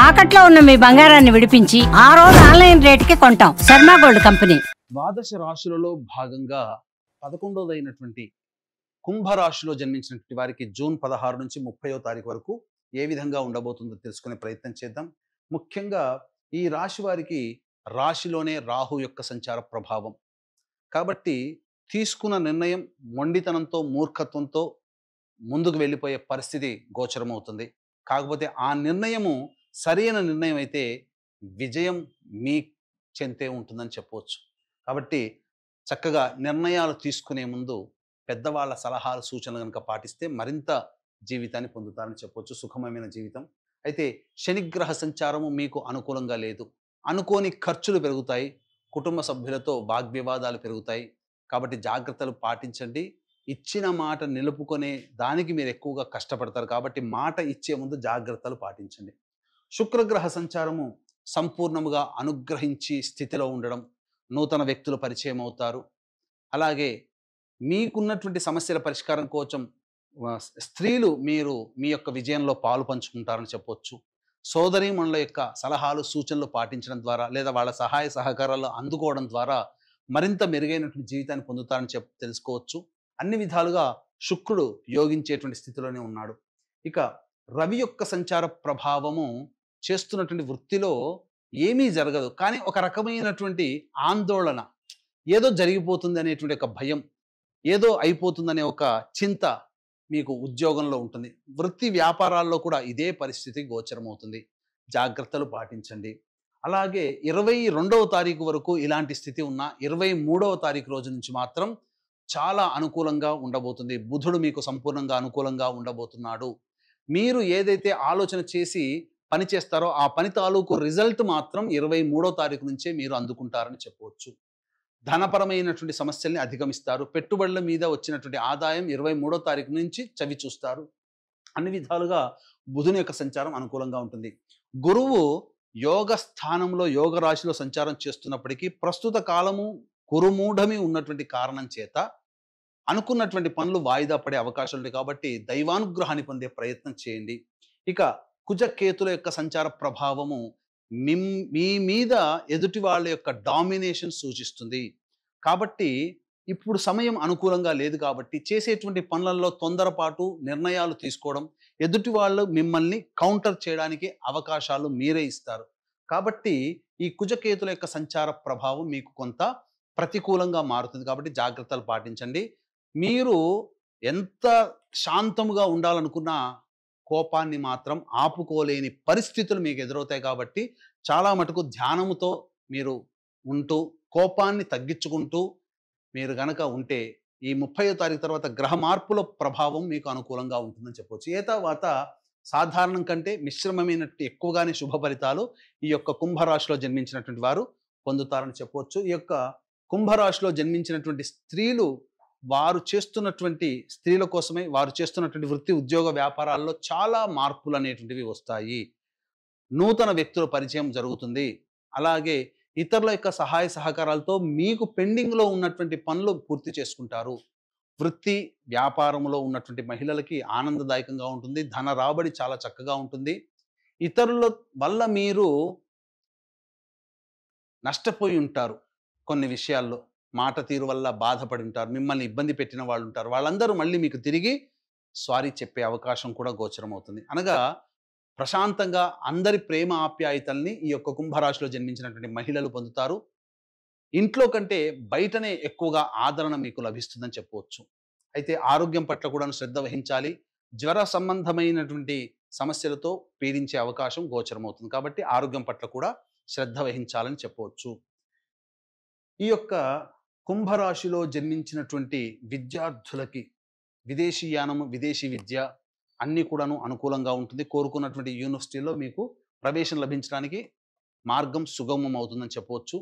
తాకట్లో ఉన్న మీ బంగారాన్ని విడిపించి ఆ రోజు ఆన్లైన్ రేటుకి కొంటాం. Sharma gold company. ద్వాదశ రాశులలో భాగంగా 11వదైనటువంటి కుంభరాశిలో జన్మించినటువంటి వారికి జూన్ 16 నుంచి 30వ తారీఖు వరకు ఏ విధంగా ఉండబోతుందో తెలుసుకునే ప్రయత్నం చేద్దాం. ముఖ్యంగా ఈ రాశి వారికి రాశిలోనే రాహు యొక్క సంచార ప్రభావం కాబట్టి తీసుకున్న నిర్ణయం మొండితనంతో మూర్ఖత్వంతో ముందుకు వెళ్ళిపోయే పరిస్థితి గోచరమవుతుంది. కాకపోతే ఆ నిర్ణయము సరైన నిర్ణయం అయితే విజయం మీ చెంతే ఉంటుందని చెప్పవచ్చు. కాబట్టి చక్కగా నిర్ణయాలు తీసుకునే ముందు పెద్దవాళ్ళ సలహాలు సూచనలు కనుక పాటిస్తే మరింత జీవితాన్ని పొందుతారని చెప్పవచ్చు, సుఖమమైన జీవితం. అయితే శనిగ్రహ సంచారము మీకు అనుకూలంగా లేదు. అనుకోని ఖర్చులు పెరుగుతాయి, కుటుంబ సభ్యులతో వాగ్వివాదాలు పెరుగుతాయి. కాబట్టి జాగ్రత్తలు పాటించండి. ఇచ్చిన మాట నిలుపుకునే దానికి మీరు ఎక్కువగా కష్టపడతారు కాబట్టి మాట ఇచ్చే ముందు జాగ్రత్తలు పాటించండి. శుక్రగ్రహ సంచారము సంపూర్ణముగా అనుగ్రహించి స్థితిలో ఉండడం, నూతన వ్యక్తులు పరిచయం అవుతారు. అలాగే మీకున్నటువంటి సమస్యల పరిష్కారం కోసం స్త్రీలు మీరు మీ యొక్క విజయంలో పాలు పంచుకుంటారని చెప్పొచ్చు. సోదరీమణుల యొక్క సలహాలు సూచనలు పాటించడం ద్వారా లేదా వాళ్ళ సహాయ సహకారాలు అందుకోవడం ద్వారా మరింత మెరుగైనటువంటి జీవితాన్ని పొందుతారని తెలుసుకోవచ్చు. అన్ని విధాలుగా శుక్రుడు యోగించేటువంటి స్థితిలోనే ఉన్నాడు. ఇక రవి యొక్క సంచార ప్రభావము చేస్తున్నటువంటి వృత్తిలో ఏమీ జరగదు, కానీ ఒక రకమైనటువంటి ఆందోళన, ఏదో జరిగిపోతుంది అనేటువంటి ఒక భయం, ఏదో అయిపోతుందనే ఒక చింత మీకు ఉద్యోగంలో ఉంటుంది. వృత్తి వ్యాపారాల్లో కూడా ఇదే పరిస్థితి గోచరమవుతుంది. జాగ్రత్తలు పాటించండి. అలాగే 22వ తారీఖు వరకు ఇలాంటి స్థితి ఉన్నా 23వ తారీఖు రోజు నుంచి మాత్రం చాలా అనుకూలంగా ఉండబోతుంది. బుధుడు మీకు సంపూర్ణంగా అనుకూలంగా ఉండబోతున్నాడు. మీరు ఏదైతే ఆలోచన చేసి పని చేస్తారో ఆ పని తాలూకు రిజల్ట్ మాత్రం 23వ తారీఖు నుంచే మీరు అందుకుంటారని చెప్పవచ్చు. ధనపరమైనటువంటి సమస్యల్ని అధిగమిస్తారు. పెట్టుబడుల మీద వచ్చినటువంటి ఆదాయం 23వ తారీఖు నుంచి చవి చూస్తారు. అన్ని విధాలుగా బుధుని యొక్క సంచారం అనుకూలంగా ఉంటుంది. గురువు యోగ స్థానంలో యోగ రాశిలో సంచారం చేస్తున్నప్పటికీ ప్రస్తుత కాలము కురుమూఢమి ఉన్నటువంటి కారణం చేత అనుకున్నటువంటి పనులు వాయిదా పడే అవకాశాలు ఉన్నాయి. కాబట్టి దైవానుగ్రహాన్ని పొందే ప్రయత్నం చేయండి. ఇక కుజకేతుల యొక్క సంచార ప్రభావము మీ మీద ఎదుటి వాళ్ళ యొక్క డామినేషన్ సూచిస్తుంది. కాబట్టి ఇప్పుడు సమయం అనుకూలంగా లేదు కాబట్టి చేసేటువంటి పనులలో తొందరపాటు నిర్ణయాలు తీసుకోవడం, ఎదుటి వాళ్ళు మిమ్మల్ని కౌంటర్ చేయడానికి అవకాశాలు మీరే ఇస్తారు. కాబట్టి ఈ కుజకేతుల యొక్క సంచార ప్రభావం మీకు కొంత ప్రతికూలంగా మారుతుంది. కాబట్టి జాగ్రత్తలు పాటించండి. మీరు ఎంత శాంతముగా ఉండాలనుకున్నా కోపాన్ని మాత్రం ఆపుకోలేని పరిస్థితులు మీకు ఎదురవుతాయి. కాబట్టి చాలా మటుకు ధ్యానముతో మీరు ఉంటూ కోపాన్ని తగ్గించుకుంటూ మీరు గనక ఉంటే ఈ 30వ తారీఖు తర్వాత గ్రహ మార్పుల ప్రభావం మీకు అనుకూలంగా ఉంటుందని చెప్పవచ్చు. ఏ తర్వాత సాధారణం కంటే మిశ్రమమైనట్టు ఎక్కువగానే శుభ ఫలితాలు ఈ యొక్క కుంభరాశిలో జన్మించినటువంటి వారు పొందుతారని చెప్పవచ్చు. ఈ యొక్క కుంభరాశిలో జన్మించినటువంటి స్త్రీలు స్త్రీల కోసమే వారు చేస్తున్నటువంటి వృత్తి ఉద్యోగ వ్యాపారాల్లో చాలా మార్పులు అనేటువంటివి వస్తాయి. నూతన వ్యక్తుల పరిచయం జరుగుతుంది. అలాగే ఇతరుల యొక్క సహాయ సహకారాలతో మీకు పెండింగ్లో ఉన్నటువంటి పనులు పూర్తి చేసుకుంటారు. వృత్తి వ్యాపారంలో ఉన్నటువంటి మహిళలకి ఆనందదాయకంగా ఉంటుంది. ధన రాబడి చాలా చక్కగా ఉంటుంది. ఇతరుల వల్ల మీరు నష్టపోయి ఉంటారు. కొన్ని విషయాల్లో మాట తీరు వల్ల బాధపడి ఉంటారు. మిమ్మల్ని ఇబ్బంది పెట్టిన వాళ్ళు ఉంటారు. వాళ్ళందరూ మళ్ళీ మీకు తిరిగి సారీ చెప్పే అవకాశం కూడా గోచరమవుతుంది. అనగా ప్రశాంతంగా అందరి ప్రేమ ఆప్యాయతల్ని ఈ యొక్క కుంభరాశిలో జన్మించినటువంటి మహిళలు పొందుతారు. ఇంట్లో కంటే బయటనే ఎక్కువగా ఆదరణ మీకు లభిస్తుందని చెప్పవచ్చు. అయితే ఆరోగ్యం పట్ల కూడా శ్రద్ధ వహించాలి. జ్వర సంబంధమైనటువంటి సమస్యలతో పీడించే అవకాశం గోచరమవుతుంది. కాబట్టి ఆరోగ్యం పట్ల కూడా శ్రద్ధ వహించాలని చెప్పవచ్చు. ఈ యొక్క కుంభరాశిలో జన్మించినటువంటి విద్యార్థులకి విదేశీయానము, విదేశీ విద్య అన్నీ కూడాను అనుకూలంగా ఉంటుంది. కోరుకున్నటువంటి యూనివర్సిటీలో మీకు ప్రవేశం లభించడానికి మార్గం సుగమం అవుతుందని చెప్పవచ్చు.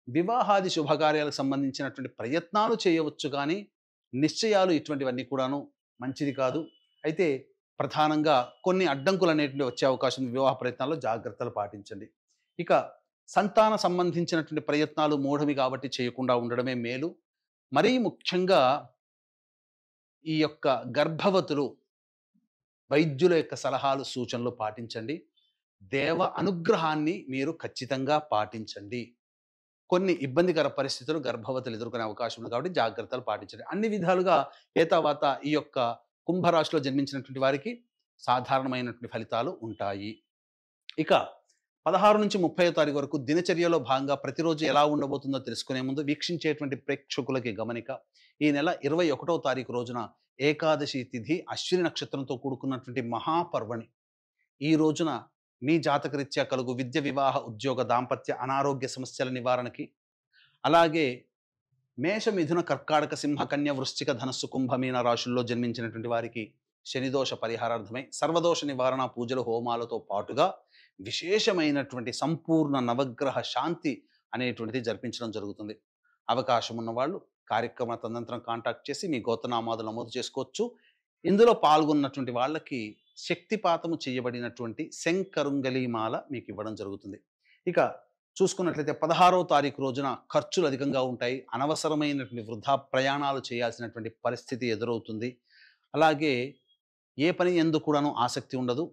వివాహాది శుభకార్యాలకు సంబంధించినటువంటి ప్రయత్నాలు చేయవచ్చు, కానీ నిశ్చయాలు ఇటువంటివన్నీ కూడాను మంచిది కాదు. అయితే ప్రధానంగా కొన్ని అడ్డంకులు అనేటువంటి వచ్చే అవకాశం వివాహ ప్రయత్నాల్లో జాగ్రత్తలు పాటించండి. ఇక సంతాన సంబంధించినటువంటి ప్రయత్నాలు మూఢమి కాబట్టి చేయకుండా ఉండడమే మేలు. మరీ ముఖ్యంగా ఈ యొక్క గర్భవతులు వైద్యుల యొక్క సలహాలు సూచనలు పాటించండి. దేవ అనుగ్రహాన్ని మీరు ఖచ్చితంగా పాటించండి. కొన్ని ఇబ్బందికర పరిస్థితులు గర్భవతులు ఎదుర్కొనే అవకాశం ఉంది కాబట్టి జాగ్రత్తలు పాటించండి. అన్ని విధాలుగా ఏతావాత ఈ యొక్క కుంభరాశిలో జన్మించినటువంటి వారికి సాధారణమైనటువంటి ఫలితాలు ఉంటాయి. ఇక 16 నుంచి 30వ తారీఖు వరకు దినచర్యలో భాగంగా ప్రతిరోజు ఎలా ఉండబోతుందో తెలుసుకునే ముందు వీక్షించేటువంటి ప్రేక్షకులకి గమనిక. ఈ నెల 21వ తారీఖు రోజున ఏకాదశి తిథి అశ్విని నక్షత్రంతో కూడుకున్నటువంటి మహాపర్వణి. ఈ రోజున మీ జాతకరీత్యా కలుగు విద్య, వివాహ, ఉద్యోగ, దాంపత్య, అనారోగ్య సమస్యల నివారణకి, అలాగే మేష, మిథున, కర్కాటక, సింహ, కన్య, వృశ్చిక, ధనస్సు, కుంభ, మీన రాశుల్లో జన్మించినటువంటి వారికి శనిదోష పరిహారార్థమై సర్వదోష నివారణ పూజలు, హోమాలతో పాటుగా విశేషమైనటువంటి సంపూర్ణ నవగ్రహ శాంతి అనేటువంటిది జరిపించడం జరుగుతుంది. అవకాశం ఉన్న వాళ్ళు కార్యక్రమ తదనంతరం కాంటాక్ట్ చేసి మీ గోత్రనామాలు నమోదు చేసుకోవచ్చు. ఇందులో పాల్గొన్నటువంటి వాళ్ళకి శక్తిపాతము చేయబడినటువంటి శంకరుంగలీమాల మీకు ఇవ్వడం జరుగుతుంది. ఇక చూసుకున్నట్లయితే 16వ తారీఖు రోజున ఖర్చులు అధికంగా ఉంటాయి. అనవసరమైనటువంటి వృధా ప్రయాణాలు చేయాల్సినటువంటి పరిస్థితి ఎదురవుతుంది. అలాగే ఏ పని ఎందు కూడాను ఆసక్తి ఉండదు.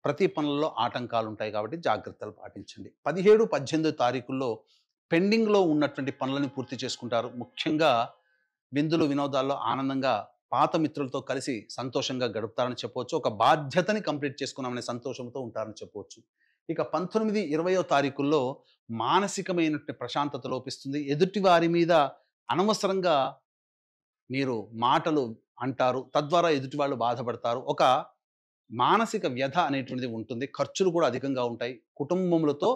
ప్రతి పనుల్లో ఆటంకాలు ఉంటాయి కాబట్టి జాగ్రత్తలు పాటించండి. 17, 18 తారీఖుల్లో పెండింగ్లో ఉన్నటువంటి పనులను పూర్తి చేసుకుంటారు. ముఖ్యంగా విందులు, వినోదాల్లో ఆనందంగా పాత మిత్రులతో కలిసి సంతోషంగా గడుపుతారని చెప్పవచ్చు. ఒక బాధ్యతని కంప్లీట్ చేసుకున్నామనే సంతోషంతో ఉంటారని చెప్పవచ్చు. ఇక 19, 20వ తారీఖుల్లో మానసికమైనటువంటి ప్రశాంతత లోపిస్తుంది. ఎదుటి వారి మీద అనవసరంగా మీరు మాటలు అంటారు, తద్వారా ఎదుటి వాళ్ళు బాధపడతారు. ఒక మానసిక వ్యధ అనేటువంటిది ఉంటుంది. ఖర్చులు కూడా అధికంగా ఉంటాయి. కుటుంబములతో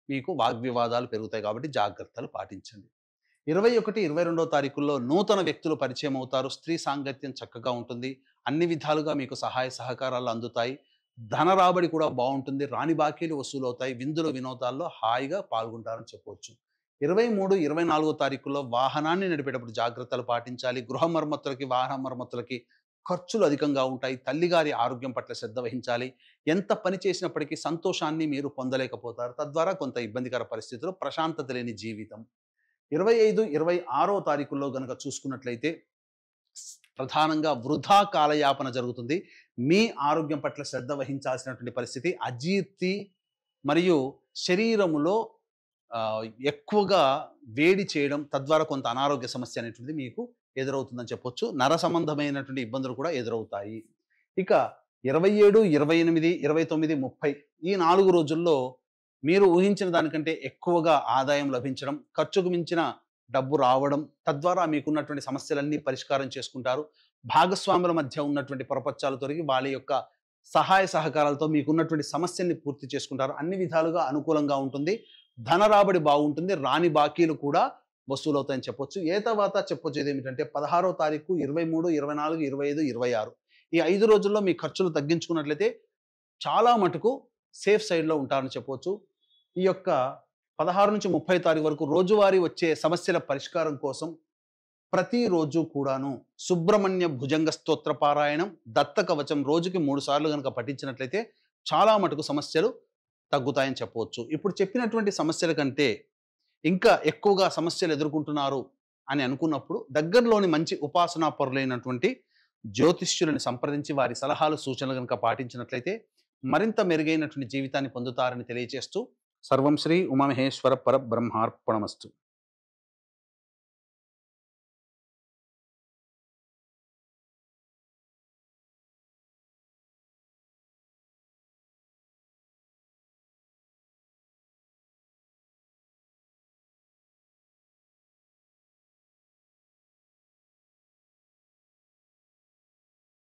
మీకు వాగ్వివాదాలు పెరుగుతాయి కాబట్టి జాగ్రత్తలు పాటించండి. 21, 22వ తారీఖుల్లో నూతన వ్యక్తులు పరిచయం అవుతారు. స్త్రీ సాంగత్యం చక్కగా ఉంటుంది. అన్ని విధాలుగా మీకు సహాయ సహకారాలు అందుతాయి. ధన రాబడి కూడా బాగుంటుంది. రాని బాకీలు వసూలు అవుతాయి. విందులు, వినోదాల్లో హాయిగా పాల్గొంటారని చెప్పవచ్చు. 23, 24వ తారీఖుల్లో వాహనాన్ని నడిపేటప్పుడు జాగ్రత్తలు పాటించాలి. గృహ మరమ్మతులకి, వాహన మరమ్మతులకి ఖర్చులు అధికంగా ఉంటాయి. తల్లిగారి ఆరోగ్యం పట్ల శ్రద్ధ వహించాలి. ఎంత పని చేసినప్పటికీ సంతోషాన్ని మీరు పొందలేకపోతారు. తద్వారా కొంత ఇబ్బందికర పరిస్థితులు, ప్రశాంతత లేని జీవితం. 25, 26వ తారీఖుల్లో గనక చూసుకున్నట్లయితే ప్రధానంగా వృధా కాలయాపన జరుగుతుంది. మీ ఆరోగ్యం పట్ల శ్రద్ధ వహించాల్సినటువంటి పరిస్థితి. అజీర్తి మరియు శరీరములో ఎక్కువగా వేడి చేయడం, తద్వారా కొంత అనారోగ్య సమస్య అనేటువంటిది మీకు ఎదురవుతుందని చెప్పొచ్చు. నర సంబంధమైనటువంటి ఇబ్బందులు కూడా ఎదురవుతాయి. ఇక 27, 28, 29, 30 ఈ 4 రోజుల్లో మీరు ఊహించిన దానికంటే ఎక్కువగా ఆదాయం లభించడం, ఖర్చుకు మించిన డబ్బు రావడం, తద్వారా మీకున్నటువంటి సమస్యలన్నీ పరిష్కారం చేసుకుంటారు. భాగస్వాముల మధ్య ఉన్నటువంటి పొరపచ్చాలు తొలగి వాళ్ళ యొక్క సహాయ సహకారాలతో మీకున్నటువంటి సమస్యల్ని పూర్తి చేసుకుంటారు. అన్ని విధాలుగా అనుకూలంగా ఉంటుంది. ధన రాబడి బాగుంటుంది. రాని బాకీలు కూడా వసూలవుతాయని చెప్పొచ్చు. ఏ తర్వాత చెప్పొచ్చేది ఏమిటంటే 16వ తారీఖు, 23, 24, 25, 26 ఈ 5 రోజుల్లో మీ ఖర్చులు తగ్గించుకున్నట్లయితే చాలా మటుకు సేఫ్ సైడ్లో ఉంటారని చెప్పవచ్చు. ఈ యొక్క 16 నుంచి 30 తారీఖు వరకు రోజువారీ వచ్చే సమస్యల పరిష్కారం కోసం ప్రతిరోజు కూడాను సుబ్రహ్మణ్య భుజంగ స్తోత్ర పారాయణం, దత్త కవచం రోజుకి 3 సార్లు కనుక పఠించినట్లయితే చాలా మటుకు సమస్యలు తగ్గుతాయని చెప్పవచ్చు. ఇప్పుడు చెప్పినటువంటి సమస్యల కంటే ఇంకా ఎక్కువగా సమస్యలు ఎదుర్కొంటున్నారు అని అనుకున్నప్పుడు దగ్గరలోని మంచి ఉపాసనా పరులైనటువంటి జ్యోతిష్యులను సంప్రదించి వారి సలహాలు, సూచనలు కనుక పాటించినట్లయితే మరింత మెరుగైనటువంటి జీవితాన్ని పొందుతారని తెలియజేస్తూ సర్వం శ్రీ ఉమామహేశ్వర పరబ్రహ్మార్పణమస్తు.